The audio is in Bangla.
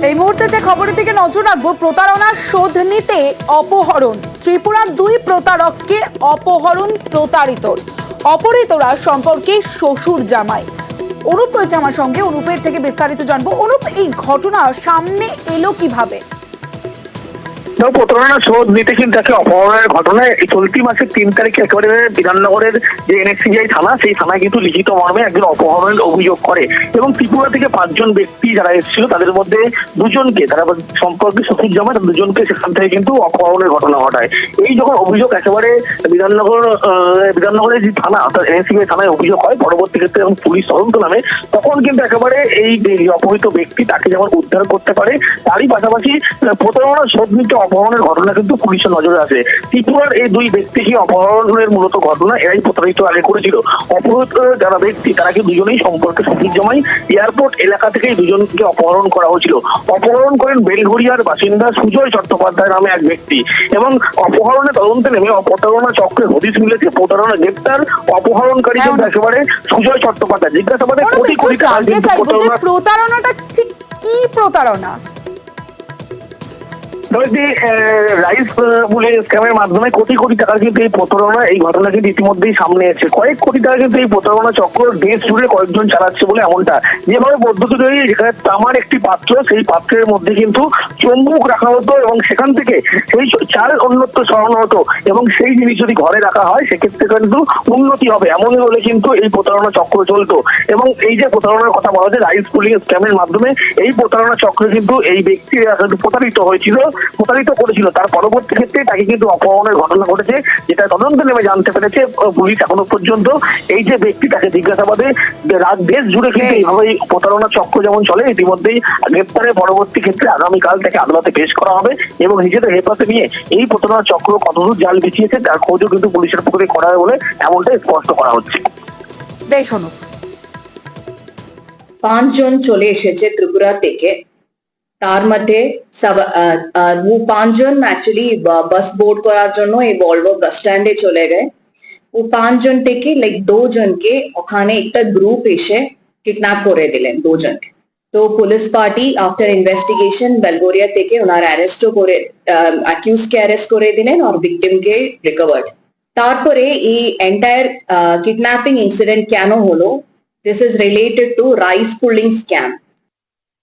এই মুহূর্তে যে খবরের দিকে নজর রাখবো, প্রতারণার শোধ নিতে অপহরণ। ত্রিপুরার দুই প্রতারককে অপহরণ অপহৃতরা সম্পর্কে শ্বশুর জামাই। অনুপ রয়েছে আমার সঙ্গে, অনুপের থেকে বিস্তারিত জানবো। অনুপ, এই ঘটনা সামনে এলো কিভাবে? প্রতারণা শোধ নিতে কিন্তু তাকে অপহরণের ঘটনায় চলতি মাসের 3 তারিখে একেবারে বিধাননগরের যে এনএসসিআই থানা, সেই থানায় কিন্তু লিখিত মর্মে একজন অপহরণের অভিযোগ করে এবং ত্রিপুরা থেকে 5 জন ব্যক্তি যারা এসেছিল তাদের মধ্যে 2 জনকে তারা সম্পর্কে শ্বশুর জামাই, 2 জনকে সেখান থেকে কিন্তু অপহরণের ঘটনা ঘটায়। এই যখন অভিযোগ একেবারে বিধাননগরের যে থানা অর্থাৎ এনএসসিআই থানায় অভিযোগ হয়, পরবর্তী ক্ষেত্রে যখন পুলিশ তদন্ত নামে তখন কিন্তু একেবারে এই অপহৃত ব্যক্তি তাকে যেমন উদ্ধার করতে পারে, তারই পাশাপাশি প্রতারণা শোধ নিতে অপহরণের ঘটনা কিন্তু পুলিশের নজরে আসে। ত্রিপুরার এই দুই ব্যক্তিকে অপহরণের মূলত ঘটনা এরাই প্রতারিত আগে করেছিল। অপহৃত যারা ব্যক্তি তারা কি দুজনেই সম্পর্কে শ্বশুর জামাই। এয়ারপোর্ট এলাকা থেকেই দুজনকে অপহরণ করা হয়েছিল। অপহরণ করেন বেলঘড়িয়ার বাসিন্দা সুজয় চট্টোপাধ্যায় নামে এক ব্যক্তি এবং অপহরণের তদন্তে নেমে প্রতারণা চক্রে হদিশ মিলেছে প্রতারণা গ্রেপ্তার অপহরণকারী কিন্তু একেবারে সুজয় চট্টোপাধ্যায়। জিজ্ঞাসাবাদে কোটি কোটি টাকা কিন্তু প্রতারণাটা ঠিক কি প্রতারণা? রাইস বলে স্ক্যামের মাধ্যমে কোটি কোটি টাকা কিন্তু এই প্রতারণা, এই ঘটনা কিন্তু ইতিমধ্যেই সামনে এসেছে। কয়েক কোটি টাকা কিন্তু এই প্রতারণা চক্র দেশ জুড়ে কয়েকজন চালাচ্ছে বলে এমনটা। যেভাবে পদ্ধতি তৈরি, যেখানে তামার একটি পাত্র, সেই পাত্রের মধ্যে কিন্তু চুম্বক রাখা হতো এবং সেখান থেকে সেই চাল অন্যত্র সরানো হতো এবং সেই জিনিস যদি ঘরে রাখা হয় সেক্ষেত্রে কিন্তু উন্নতি হবে, এমনই বলে কিন্তু এই প্রতারণা চক্র চলতো। এবং এই যে প্রতারণার কথা বলা হচ্ছে রাইস পুলিং স্ক্যামের মাধ্যমে, এই প্রতারণা চক্রে কিন্তু এই ব্যক্তি প্রতারিত করেছিল, তার পরবর্তী ক্ষেত্রে তাকে কিন্তু অপহরণের ঘটনা ঘটেছে, যেটা তদন্তে নেমে জানতে পেরেছে পুলিশ এখনো পর্যন্ত। এই যে ব্যক্তি তাকে জিজ্ঞাসাবাদে দেশ জুড়ে কিন্তু এইভাবে প্রতারণা চক্র যেমন চলে, ইতিমধ্যেই গ্রেপ্তারের পরবর্তী ক্ষেত্রে আগামীকাল তাকে আদালতে পেশ করা হবে এবং নিজেদের হেফাজতে নিয়ে এই প্রতারণা চক্র কতদূর জাল বিছিয়েছে তার খোঁজও কিন্তু পুলিশের পক্ষ থেকে করা হবে বলে এমনটাই স্পষ্ট করা হচ্ছে। বেশ অনুপ। 5 জন চলে এসেছে ত্রিপুরা থেকে, তার মধ্যে वो 5 জন অ্যাকচুয়ালি বাস বোর্ড করার জন্য এই ভলভো বাস স্ট্যান্ডে চলে গए। वो 5 জন থেকে 2 জনকে ওখানে একটা গ্রুপ এসে কিডন্যাপ করে দিলেন 2 জনকে। তো police party after investigation Belgharia থেকে ওনার অ্যারেস্টও করে, অ্যাকিউজকে অ্যারেস্ট করে দিলেন আর ভিকটিমকে রিকভার্ড। তারপরে এই এন্টায়ার কিডন্যাপিং ইনসিডেন্ট কেন হলো, this is related to rice pulling scam.